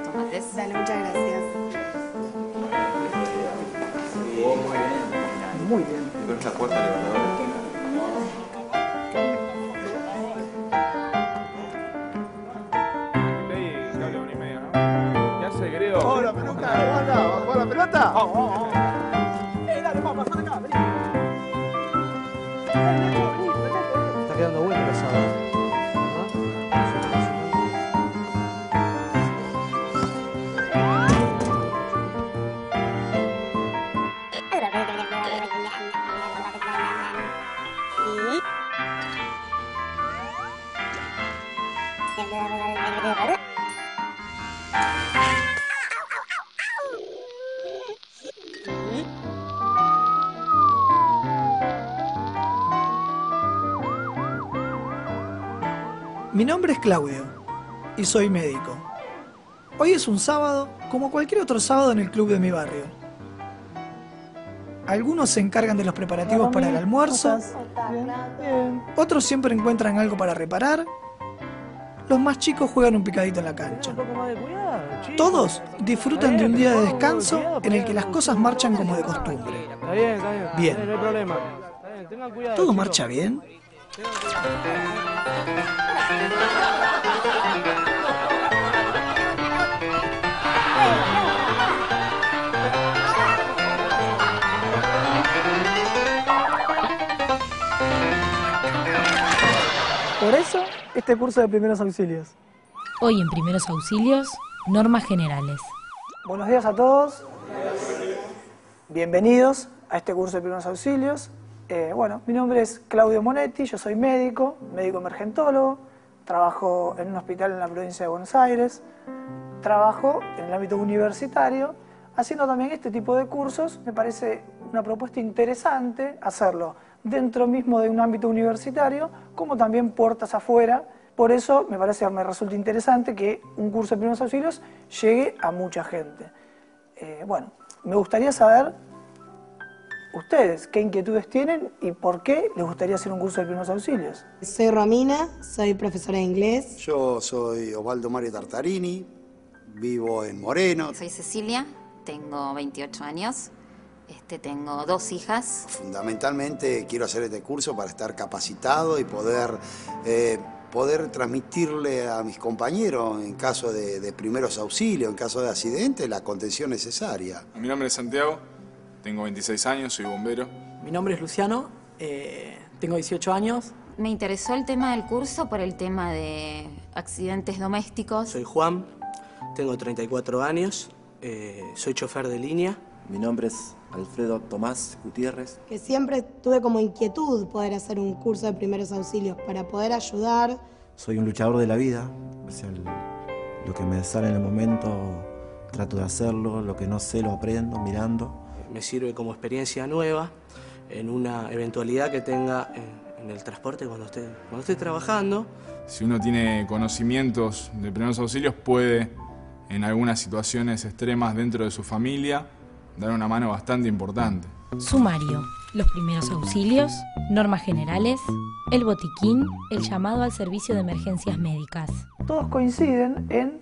los tomates. Dale, muchas gracias. Muy bien. Muy bien. Pero es la puerta del elevador. Hola, peluca, ¿cómo andás? ¿Vas a jugar a la pelota? Vamos. Dale, vamos, pasate acá, vení. Está quedando bueno el asado. Mi nombre es Claudio y soy médico. Hoy es un sábado como cualquier otro sábado en el club de mi barrio. Algunos se encargan de los preparativos para el almuerzo, otros siempre encuentran algo para reparar, los más chicos juegan un picadito en la cancha. Todos disfrutan de un día de descanso en el que las cosas marchan como de costumbre. Está bien. Bien. No hay problema. Tengan cuidado. ¿Todo chicos. marcha bien? Por eso, este curso de primeros auxilios. Hoy en Primeros Auxilios, normas generales. Buenos días a todos. Bienvenidos a este curso de primeros auxilios. Mi nombre es Claudio Monetti, yo soy médico emergentólogo, trabajo en un hospital en la provincia de Buenos Aires, trabajo en el ámbito universitario, haciendo también este tipo de cursos. Me parece una propuesta interesante hacerlo dentro mismo de un ámbito universitario, como también puertas afuera. Por eso me resulta interesante que un curso de primeros auxilios llegue a mucha gente. Me gustaría saber ustedes qué inquietudes tienen y por qué les gustaría hacer un curso de primeros auxilios. Soy Romina, soy profesora de inglés. Yo soy Osvaldo Mario Tartarini, vivo en Moreno. Soy Cecilia, tengo 28 años, tengo 2 hijas. Fundamentalmente quiero hacer este curso para estar capacitado y poder transmitirle a mis compañeros en caso de primeros auxilios, en caso de accidente, la contención necesaria. Mi nombre es Santiago, tengo 26 años, soy bombero. Mi nombre es Luciano, tengo 18 años. Me interesó el tema del curso por el tema de accidentes domésticos. Soy Juan, tengo 34 años, soy chofer de línea. Mi nombre es Alfredo Tomás Gutiérrez. Que siempre tuve como inquietud poder hacer un curso de primeros auxilios para poder ayudar. Soy un luchador de la vida, o sea, lo que me sale en el momento trato de hacerlo, lo que no sé lo aprendo mirando. Me sirve como experiencia nueva en una eventualidad que tenga en el transporte cuando esté trabajando. Si uno tiene conocimientos de primeros auxilios, puede, en algunas situaciones extremas dentro de su familia, dar una mano bastante importante. Sumario, los primeros auxilios, normas generales, el botiquín, el llamado al servicio de emergencias médicas. Todos coinciden en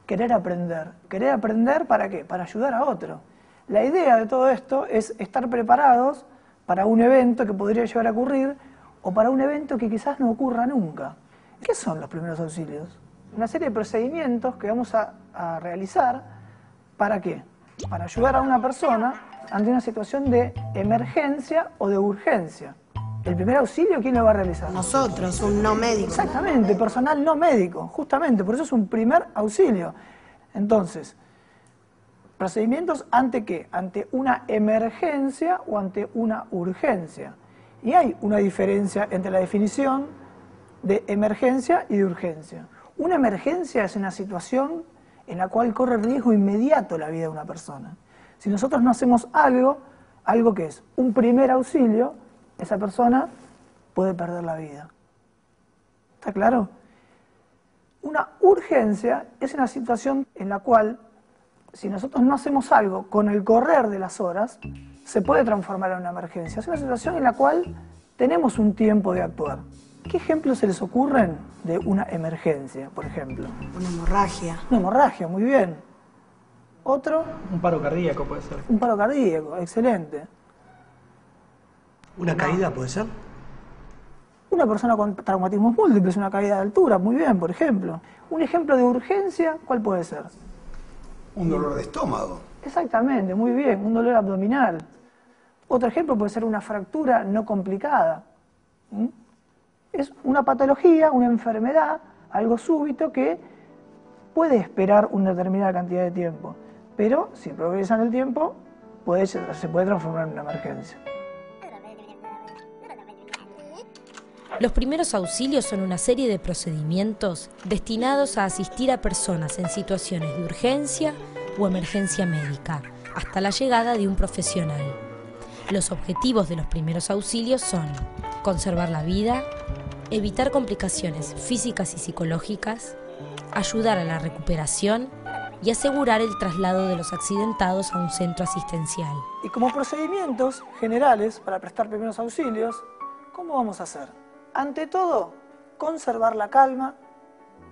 querer aprender. ¿Querer aprender para qué? Para ayudar a otro. La idea de todo esto es estar preparados para un evento que podría llegar a ocurrir o para un evento que quizás no ocurra nunca. ¿Qué son los primeros auxilios? Una serie de procedimientos que vamos a realizar. ¿Para qué? Para ayudar a una persona ante una situación de emergencia o de urgencia. ¿El primer auxilio quién lo va a realizar? Nosotros, un no médico. Exactamente, personal no médico, justamente, por eso es un primer auxilio. Entonces, procedimientos ante qué? Ante una emergencia o ante una urgencia. Y hay una diferencia entre la definición de emergencia y de urgencia. Una emergencia es una situación en la cual corre riesgo inmediato la vida de una persona. Si nosotros no hacemos algo que es un primer auxilio, esa persona puede perder la vida. ¿Está claro? Una urgencia es una situación en la cual, si nosotros no hacemos algo con el correr de las horas, se puede transformar en una emergencia. Es una situación en la cual tenemos un tiempo de actuar. ¿Qué ejemplos se les ocurren de una emergencia, por ejemplo? Una hemorragia. Una hemorragia, muy bien. ¿Otro? Un paro cardíaco puede ser. Un paro cardíaco, excelente. ¿Una caída puede ser? Una persona con traumatismos múltiples, una caída de altura, muy bien, por ejemplo. Un ejemplo de urgencia, ¿cuál puede ser? Un dolor de estómago. Exactamente, muy bien, un dolor abdominal. Otro ejemplo puede ser una fractura no complicada. Es una patología, una enfermedad, algo súbito que puede esperar una determinada cantidad de tiempo, pero si progresa en el tiempo, se puede transformar en una emergencia. Los primeros auxilios son una serie de procedimientos destinados a asistir a personas en situaciones de urgencia o emergencia médica, hasta la llegada de un profesional. Los objetivos de los primeros auxilios son conservar la vida, evitar complicaciones físicas y psicológicas, ayudar a la recuperación y asegurar el traslado de los accidentados a un centro asistencial. Y como procedimientos generales para prestar primeros auxilios, ¿cómo vamos a hacer? Ante todo, conservar la calma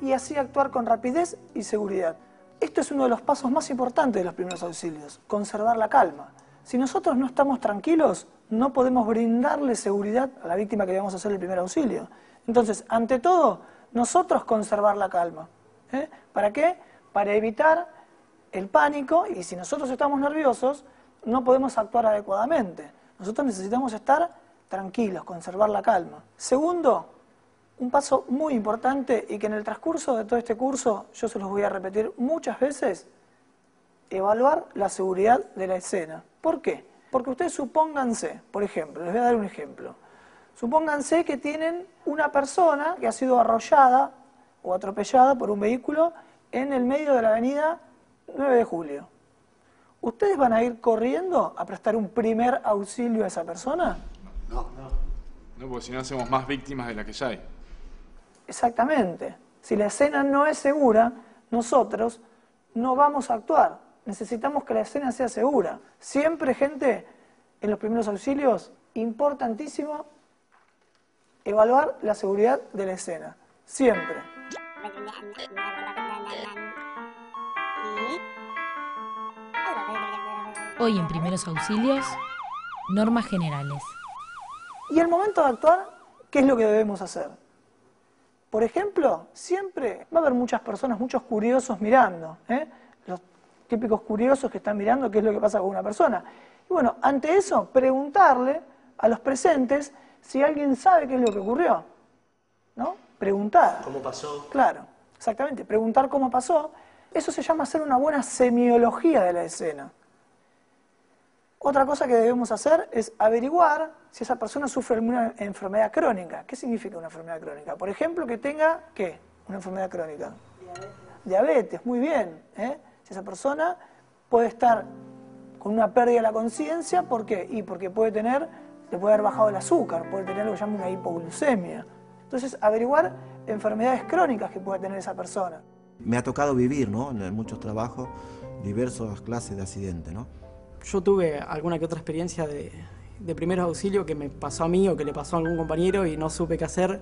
y así actuar con rapidez y seguridad. Esto es uno de los pasos más importantes de los primeros auxilios, conservar la calma. Si nosotros no estamos tranquilos, no podemos brindarle seguridad a la víctima que le vamos a hacer el primer auxilio. Entonces, ante todo, nosotros conservar la calma. ¿Para qué? Para evitar el pánico, y si nosotros estamos nerviosos, no podemos actuar adecuadamente. Nosotros necesitamos estar tranquilos, conservar la calma. Segundo, un paso muy importante y que en el transcurso de todo este curso yo se los voy a repetir muchas veces, evaluar la seguridad de la escena. ¿Por qué? Porque ustedes supónganse, por ejemplo, les voy a dar un ejemplo, supónganse que tienen una persona que ha sido arrollada o atropellada por un vehículo en el medio de la avenida 9 de Julio. ¿Ustedes van a ir corriendo a prestar un primer auxilio a esa persona? No, porque si no hacemos más víctimas de las que ya hay. Exactamente. Si la escena no es segura, nosotros no vamos a actuar. Necesitamos que la escena sea segura. Siempre, gente, en los primeros auxilios, importantísimo evaluar la seguridad de la escena. Siempre. Hoy en primeros auxilios, normas generales. Y al momento de actuar, ¿qué es lo que debemos hacer? Por ejemplo, siempre va a haber muchas personas, muchos curiosos mirando, los típicos curiosos que están mirando qué es lo que pasa con una persona. Y bueno, ante eso, preguntarle a los presentes si alguien sabe qué es lo que ocurrió, ¿no? Preguntar. ¿Cómo pasó? Claro, exactamente, preguntar cómo pasó. Eso se llama hacer una buena semiología de la escena. Otra cosa que debemos hacer es averiguar si esa persona sufre alguna enfermedad crónica. ¿Qué significa una enfermedad crónica? Por ejemplo, que tenga, ¿qué? Una enfermedad crónica. Diabetes, muy bien. Si esa persona puede estar con una pérdida de la conciencia, ¿por qué? Y porque le puede haber bajado el azúcar, puede tener lo que llama una hipoglucemia. Entonces, averiguar enfermedades crónicas que puede tener esa persona. Me ha tocado vivir, ¿no? En muchos trabajos, diversas clases de accidentes, ¿no? Yo tuve alguna que otra experiencia de primeros auxilios que me pasó a mí o que le pasó a algún compañero y no supe qué hacer.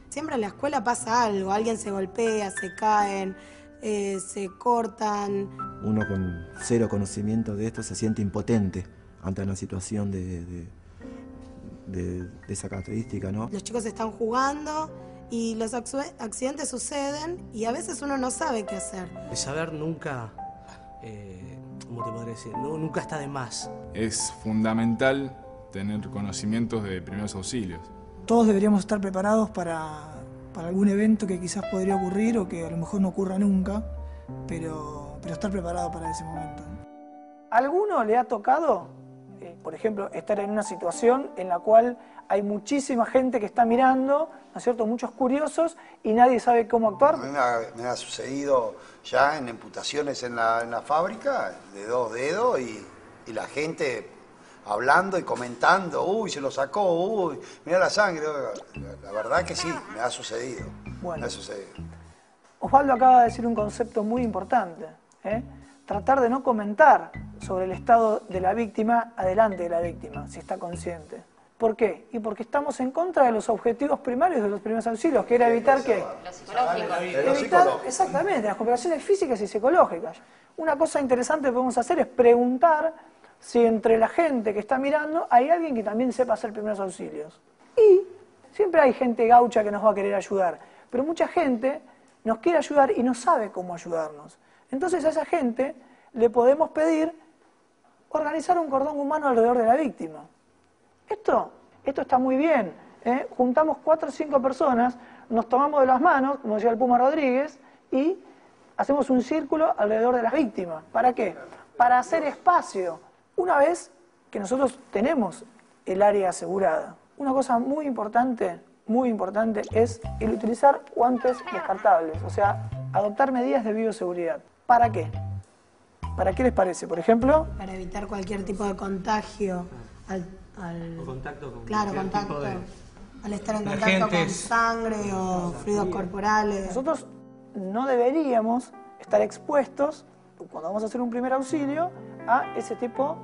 Siempre en la escuela pasa algo, alguien se golpea, se caen, se cortan. Uno con cero conocimiento de esto se siente impotente ante una situación de esa característica, ¿no? Los chicos están jugando y los accidentes suceden y a veces uno no sabe qué hacer. El saber nunca, ¿cómo te podría decir? Nunca está de más. Es fundamental tener conocimientos de primeros auxilios. Todos deberíamos estar preparados para algún evento que quizás podría ocurrir o que a lo mejor no ocurra nunca, pero estar preparado para ese momento. ¿A alguno le ha tocado, por ejemplo, estar en una situación en la cual hay muchísima gente que está mirando, ¿no es cierto?, muchos curiosos y nadie sabe cómo actuar? A mí me ha sucedido ya en amputaciones en la fábrica, de 2 dedos, y la gente hablando y comentando, uy, se lo sacó, uy, mira la sangre. La verdad que sí, me ha sucedido. Bueno, me ha sucedido. Osvaldo acaba de decir un concepto muy importante, tratar de no comentar sobre el estado de la víctima adelante de la víctima, si está consciente. ¿Por qué? Y porque estamos en contra de los objetivos primarios de los primeros auxilios, que era evitar ¿qué? Lo psicológico. Evitar, exactamente, las cooperaciones físicas y psicológicas. Una cosa interesante que podemos hacer es preguntar si entre la gente que está mirando hay alguien que también sepa hacer primeros auxilios. Y siempre hay gente gaucha que nos va a querer ayudar, pero mucha gente nos quiere ayudar y no sabe cómo ayudarnos. Entonces a esa gente le podemos pedir organizar un cordón humano alrededor de la víctima. Esto está muy bien, ¿eh? Juntamos 4 o 5 personas, nos tomamos de las manos, como decía el Puma Rodríguez, y hacemos un círculo alrededor de las víctimas. ¿Para qué? Para hacer espacio, una vez que nosotros tenemos el área asegurada. Una cosa muy importante es el utilizar guantes descartables, o sea, adoptar medidas de bioseguridad. ¿Para qué? ¿Para qué les parece? Por ejemplo... Para evitar cualquier tipo de contagio o contacto con contacto. Al estar en contacto con sangre o fluidos corporales. Nosotros no deberíamos estar expuestos, cuando vamos a hacer un primer auxilio, a ese tipo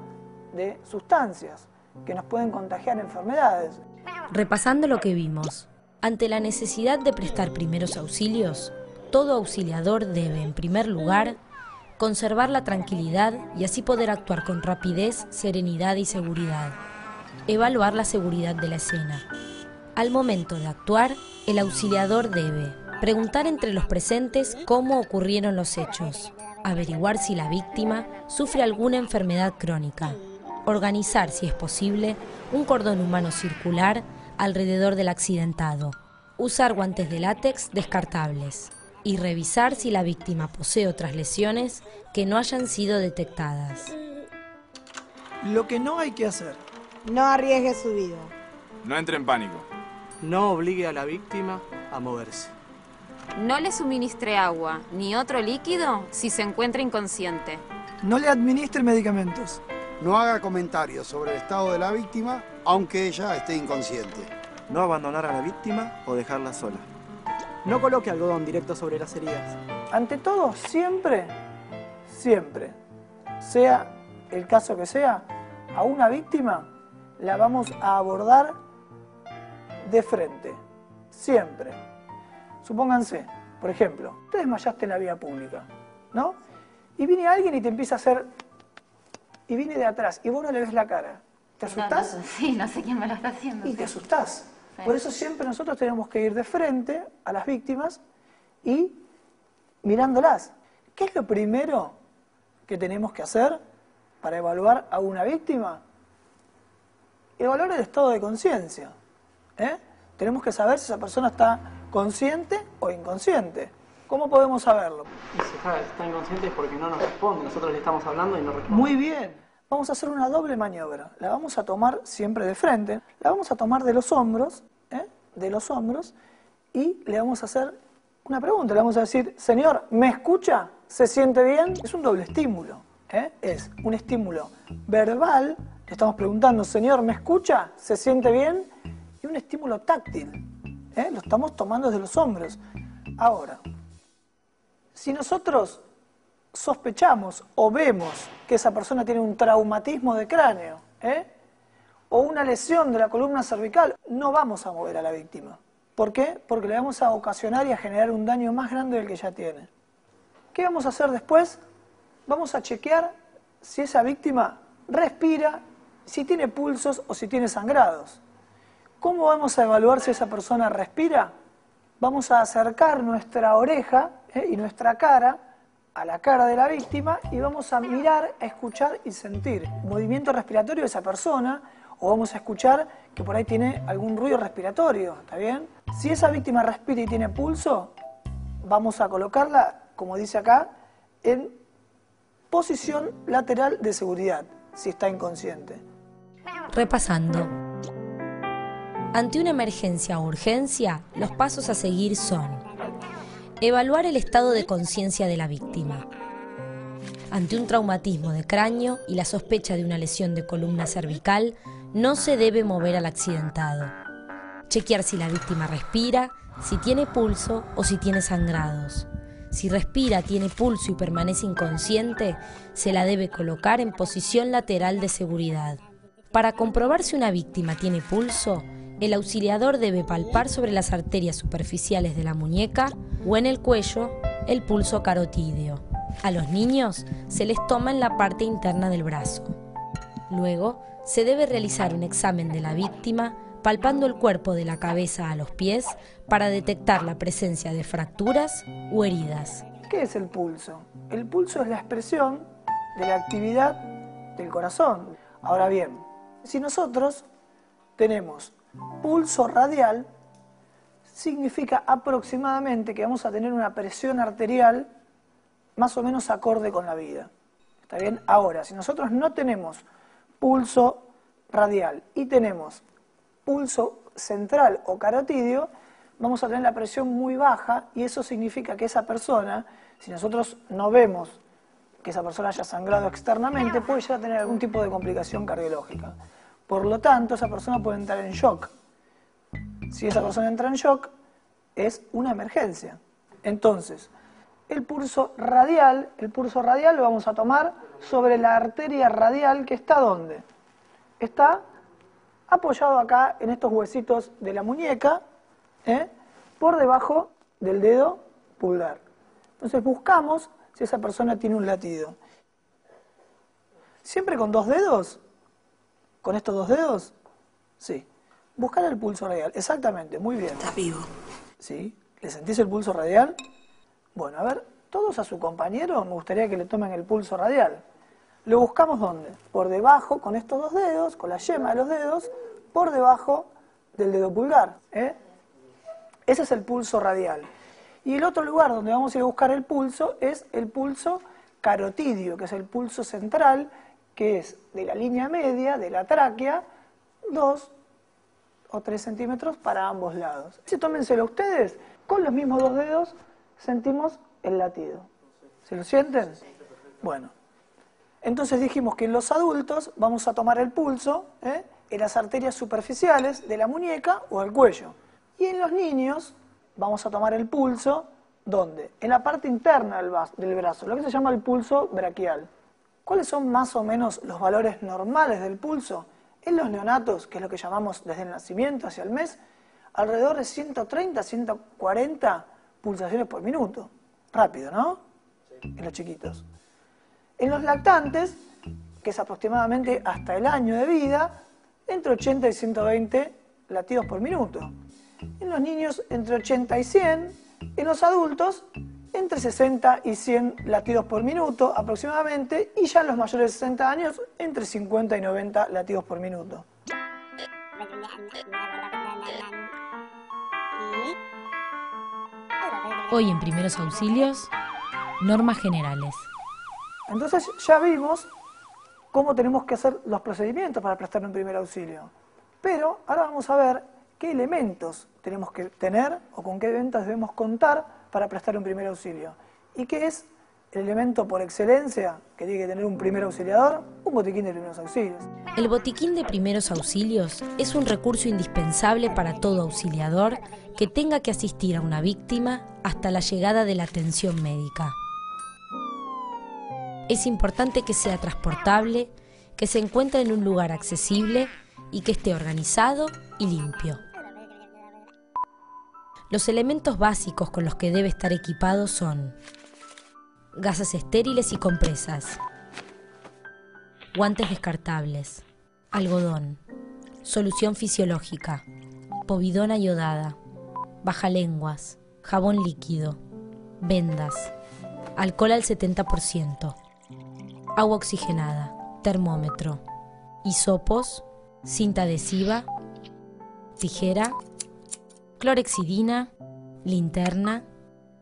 de sustancias que nos pueden contagiar enfermedades. Repasando lo que vimos, ante la necesidad de prestar primeros auxilios, todo auxiliador debe, en primer lugar, conservar la tranquilidad y así poder actuar con rapidez, serenidad y seguridad. Evaluar la seguridad de la escena. Al momento de actuar, el auxiliador debe preguntar entre los presentes cómo ocurrieron los hechos, averiguar si la víctima sufre alguna enfermedad crónica, organizar, si es posible, un cordón humano circular alrededor del accidentado, usar guantes de látex descartables y revisar si la víctima posee otras lesiones que no hayan sido detectadas. Lo que no hay que hacer. No arriesgue su vida. No entre en pánico. No obligue a la víctima a moverse. No le suministre agua ni otro líquido si se encuentra inconsciente. No le administre medicamentos. No haga comentarios sobre el estado de la víctima, aunque ella esté inconsciente. No abandonar a la víctima o dejarla sola. No coloque algodón directo sobre las heridas. Ante todo, siempre, sea el caso que sea, a una víctima la vamos a abordar de frente, siempre. Supónganse, por ejemplo, te desmayaste en la vía pública, ¿no? Y viene alguien y te empieza a hacer, y viene de atrás, y vos no le ves la cara. ¿Te asustás? Sí, no sé quién me lo está haciendo. Y te asustás. Sí. Por eso siempre nosotros tenemos que ir de frente a las víctimas y mirándolas. ¿Qué es lo primero que tenemos que hacer para evaluar a una víctima? Evaluar el estado de conciencia. Tenemos que saber si esa persona está consciente o inconsciente. ¿Cómo podemos saberlo? Y si está inconsciente es porque no nos responde. Nosotros le estamos hablando y no responde. Muy bien. Vamos a hacer una doble maniobra. La vamos a tomar siempre de frente. La vamos a tomar de los hombros, y le vamos a hacer una pregunta. Le vamos a decir, señor, ¿me escucha? ¿Se siente bien? Es un doble estímulo. Es un estímulo verbal. Le estamos preguntando, señor, ¿me escucha? ¿Se siente bien? Y un estímulo táctil. Lo estamos tomando desde los hombros. Ahora, si nosotros sospechamos o vemos que esa persona tiene un traumatismo de cráneo, o una lesión de la columna cervical, no vamos a mover a la víctima. ¿Por qué? Porque le vamos a ocasionar y a generar un daño más grande del que ya tiene. ¿Qué vamos a hacer después? Vamos a chequear si esa víctima respira, si tiene pulsos o si tiene sangrados. ¿Cómo vamos a evaluar si esa persona respira? Vamos a acercar nuestra oreja y nuestra cara a la cara de la víctima y vamos a mirar, a escuchar y sentir el movimiento respiratorio de esa persona, o vamos a escuchar que por ahí tiene algún ruido respiratorio, ¿está bien? Si esa víctima respira y tiene pulso, vamos a colocarla, como dice acá, en posición lateral de seguridad, si está inconsciente. Repasando. Ante una emergencia o urgencia, los pasos a seguir son: evaluar el estado de conciencia de la víctima. Ante un traumatismo de cráneo y la sospecha de una lesión de columna cervical, no se debe mover al accidentado. Chequear si la víctima respira, si tiene pulso o si tiene sangrados. Si respira, tiene pulso y permanece inconsciente, se la debe colocar en posición lateral de seguridad. Para comprobar si una víctima tiene pulso, el auxiliador debe palpar sobre las arterias superficiales de la muñeca o en el cuello el pulso carotídeo. A los niños se les toma en la parte interna del brazo. Luego, se debe realizar un examen de la víctima palpando el cuerpo de la cabeza a los pies para detectar la presencia de fracturas o heridas. ¿Qué es el pulso? El pulso es la expresión de la actividad del corazón. Ahora bien, si nosotros tenemos pulso radial, significa aproximadamente que vamos a tener una presión arterial más o menos acorde con la vida. ¿Está bien? Ahora, si nosotros no tenemos pulso radial y tenemos pulso central o carotídeo, vamos a tener la presión muy baja y eso significa que esa persona, si nosotros no vemos que esa persona haya sangrado externamente, puede llegar a tener algún tipo de complicación cardiológica. Por lo tanto, esa persona puede entrar en shock. Si esa persona entra en shock, es una emergencia. Entonces, el pulso radial lo vamos a tomar sobre la arteria radial que está ¿dónde? Está apoyado acá en estos huesitos de la muñeca, por debajo del dedo pulgar. Entonces buscamos si esa persona tiene un latido. ¿Siempre con 2 dedos? ¿Con estos 2 dedos? Sí. Buscar el pulso radial, exactamente, muy bien. Está vivo. ¿Sí? ¿Le sentís el pulso radial? Bueno, a ver, todos a su compañero me gustaría que le tomen el pulso radial. ¿Lo buscamos dónde? Por debajo, con estos 2 dedos, con la yema de los dedos, por debajo del dedo pulgar. Ese es el pulso radial. Y el otro lugar donde vamos a ir a buscar el pulso es el pulso carotídeo, que es el pulso central, que es de la línea media, de la tráquea, 2 o 3 centímetros para ambos lados. Si tómenselo ustedes, con los mismos 2 dedos sentimos el latido. ¿Se lo sienten? Bueno. Entonces dijimos que en los adultos vamos a tomar el pulso en las arterias superficiales de la muñeca o el cuello. Y en los niños vamos a tomar el pulso, ¿dónde? En la parte interna del brazo, lo que se llama el pulso braquial. ¿Cuáles son más o menos los valores normales del pulso? En los neonatos, que es lo que llamamos desde el nacimiento hacia el mes, alrededor de 130, 140 pulsaciones por minuto. Rápido, ¿no? En los chiquitos. En los lactantes, que es aproximadamente hasta el año de vida, entre 80 y 120 latidos por minuto. En los niños, entre 80 y 100. En los adultos, entre 60 y 100 latidos por minuto aproximadamente. Y ya en los mayores de 60 años, entre 50 y 90 latidos por minuto. Hoy en Primeros Auxilios, normas generales. Entonces ya vimos cómo tenemos que hacer los procedimientos para prestar un primer auxilio. Pero ahora vamos a ver qué elementos tenemos que tener o con qué elementos debemos contar para prestar un primer auxilio. ¿Y qué es el elemento por excelencia que tiene que tener un primer auxiliador? Un botiquín de primeros auxilios. El botiquín de primeros auxilios es un recurso indispensable para todo auxiliador que tenga que asistir a una víctima hasta la llegada de la atención médica. Es importante que sea transportable, que se encuentre en un lugar accesible y que esté organizado y limpio. Los elementos básicos con los que debe estar equipado son gasas estériles y compresas, guantes descartables, algodón, solución fisiológica, povidona iodada, bajalenguas, jabón líquido, vendas, alcohol al 70%, agua oxigenada, termómetro, hisopos, cinta adhesiva, tijera, clorexidina, linterna,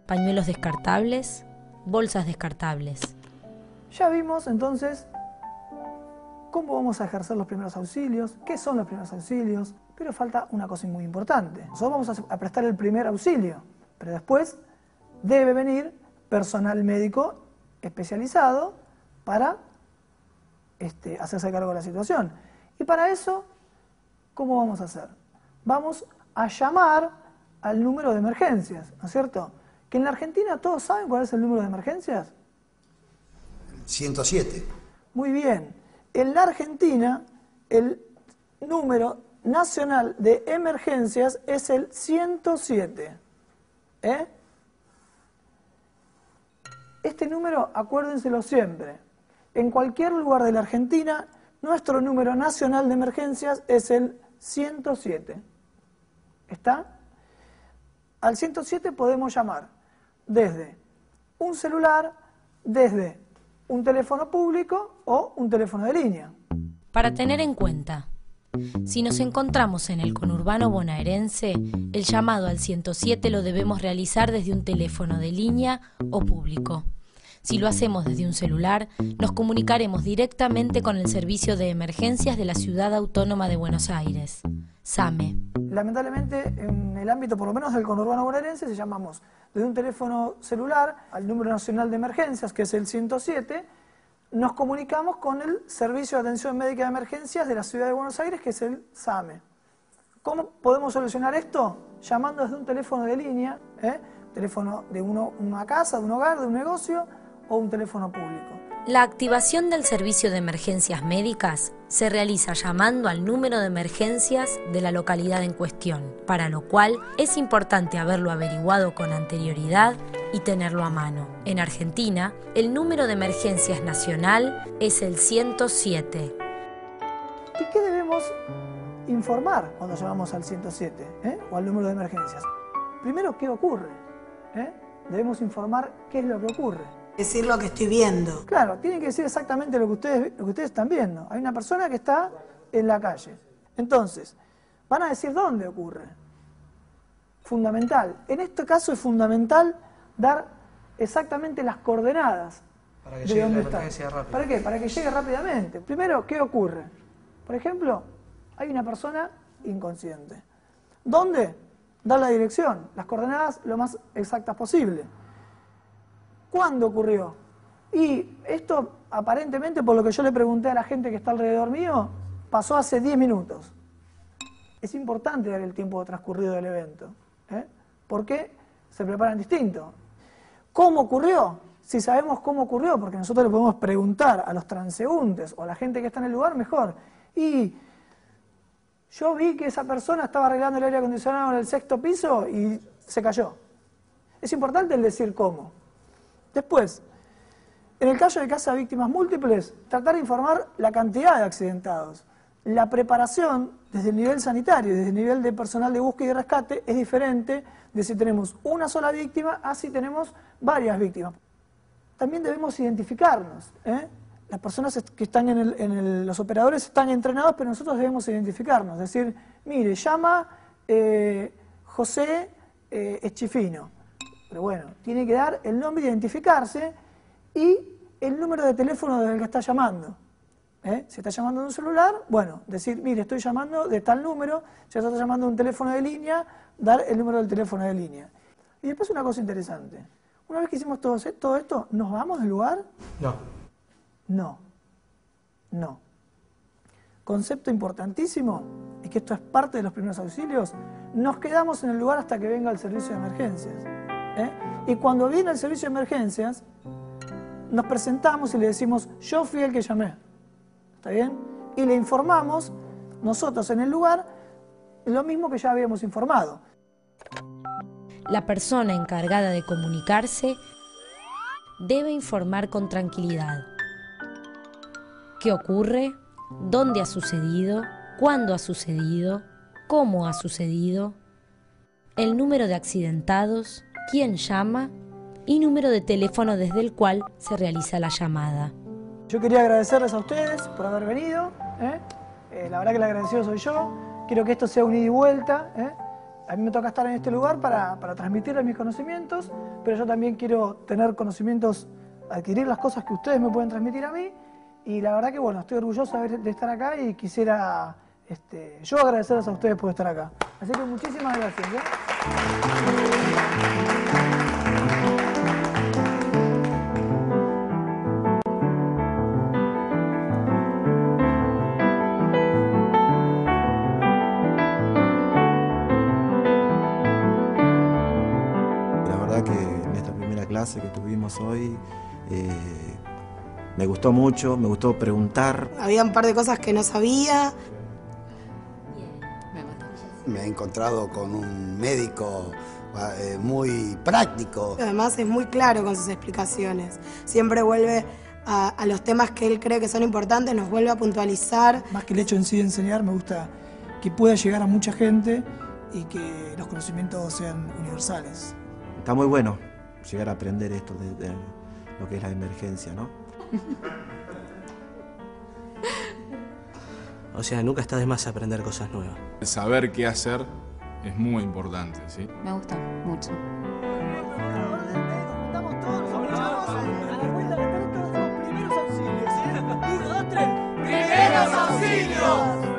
pañuelos descartables, bolsas descartables. Ya vimos entonces cómo vamos a ejercer los primeros auxilios, qué son los primeros auxilios, pero falta una cosa muy importante. Nosotros vamos a prestar el primer auxilio, pero después debe venir personal médico especializado para hacerse cargo de la situación. Y para eso, ¿cómo vamos a hacer? Vamos a llamar al número de emergencias, ¿no es cierto? Que en la Argentina todos saben cuál es el número de emergencias. 107. Muy bien. En la Argentina el número nacional de emergencias es el 107. Este número, acuérdenselo siempre. En cualquier lugar de la Argentina, nuestro número nacional de emergencias es el 107. ¿Está? Al 107 podemos llamar desde un celular, desde un teléfono público o un teléfono de línea. Para tener en cuenta, si nos encontramos en el conurbano bonaerense, el llamado al 107 lo debemos realizar desde un teléfono de línea o público. Si lo hacemos desde un celular, nos comunicaremos directamente con el Servicio de Emergencias de la Ciudad Autónoma de Buenos Aires, SAME. Lamentablemente, en el ámbito por lo menos del conurbano bonaerense, si llamamos desde un teléfono celular al número nacional de emergencias, que es el 107, nos comunicamos con el Servicio de Atención Médica de Emergencias de la Ciudad de Buenos Aires, que es el SAME. ¿Cómo podemos solucionar esto? Llamando desde un teléfono de línea, teléfono de una casa, de un hogar, de un negocio, o un teléfono público. La activación del servicio de emergencias médicas se realiza llamando al número de emergencias de la localidad en cuestión, para lo cual es importante haberlo averiguado con anterioridad y tenerlo a mano. En Argentina, el número de emergencias nacional es el 107. ¿Y qué debemos informar cuando llamamos al 107 o al número de emergencias? Primero, ¿qué ocurre? Debemos informar qué es lo que ocurre. Decir lo que estoy viendo. Claro, tienen que decir exactamente lo que ustedes están viendo. Hay una persona que está en la calle. Entonces, van a decir dónde ocurre. Fundamental. En este caso es fundamental dar exactamente las coordenadas para que llegue dónde la está. emergencia rápido. ¿Para qué? Para que llegue rápidamente. Primero, ¿qué ocurre? Por ejemplo, hay una persona inconsciente. ¿Dónde? Dar la dirección, las coordenadas lo más exactas posible. ¿Cuándo ocurrió? Y esto, aparentemente, por lo que yo le pregunté a la gente que está alrededor mío, pasó hace 10 minutos. Es importante dar el tiempo transcurrido del evento. Porque se preparan distinto. ¿Cómo ocurrió? Si sabemos cómo ocurrió, porque nosotros le podemos preguntar a los transeúntes o a la gente que está en el lugar, mejor. Y yo vi que esa persona estaba arreglando el aire acondicionado en el 6º piso y se cayó. Es importante el decir cómo. Después, en el caso de que haya víctimas múltiples, tratar de informar la cantidad de accidentados. La preparación desde el nivel sanitario, desde el nivel de personal de búsqueda y rescate, es diferente de si tenemos una sola víctima a si tenemos varias víctimas. También debemos identificarnos. Las personas que están los operadores están entrenados, pero nosotros debemos identificarnos. Es decir, mire, llama José Eschifino. Pero bueno, tiene que dar el nombre, identificarse y el número de teléfono del que está llamando. Si está llamando de un celular, bueno, decir, mire, estoy llamando de tal número, si está llamando de un teléfono de línea, dar el número del teléfono de línea. Y después una cosa interesante. Una vez que hicimos todo esto, ¿nos vamos del lugar? No. No. Concepto importantísimo, y que esto es parte de los primeros auxilios, nos quedamos en el lugar hasta que venga el servicio de emergencias. Y cuando viene el servicio de emergencias, nos presentamos y le decimos, yo fui el que llamé. ¿Está bien? Y le informamos, nosotros en el lugar, lo mismo que ya habíamos informado. La persona encargada de comunicarse debe informar con tranquilidad. ¿Qué ocurre? ¿Dónde ha sucedido? ¿Cuándo ha sucedido? ¿Cómo ha sucedido? El número de accidentados, quién llama y número de teléfono desde el cual se realiza la llamada. Yo quería agradecerles a ustedes por haber venido. La verdad que el agradecido soy yo. Quiero que esto sea un ida y vuelta. A mí me toca estar en este lugar para transmitirles mis conocimientos, pero yo también quiero tener conocimientos, adquirir las cosas que ustedes me pueden transmitir a mí. Y la verdad que bueno, estoy orgulloso de estar acá y quisiera yo agradecerles a ustedes por estar acá. Así que muchísimas gracias. La verdad que en esta primera clase que tuvimos hoy Me gustó mucho, me gustó preguntar. Había un par de cosas que no sabía. Me he encontrado con un médico muy práctico. Además es muy claro con sus explicaciones. Siempre vuelve a los temas que él cree que son importantes, nos vuelve a puntualizar. Más que el hecho en sí de enseñar, me gusta que pueda llegar a mucha gente y que los conocimientos sean universales. Está muy bueno llegar a aprender esto de lo que es la emergencia, ¿no? O sea, nunca está de más aprender cosas nuevas. Saber qué hacer es muy importante, ¿sí? Me gusta mucho. Estamos todos los sospechosos a la cuenta de 3, todos primeros auxilios, ¿sí? 1, 2, 3. ¡Primeros auxilios!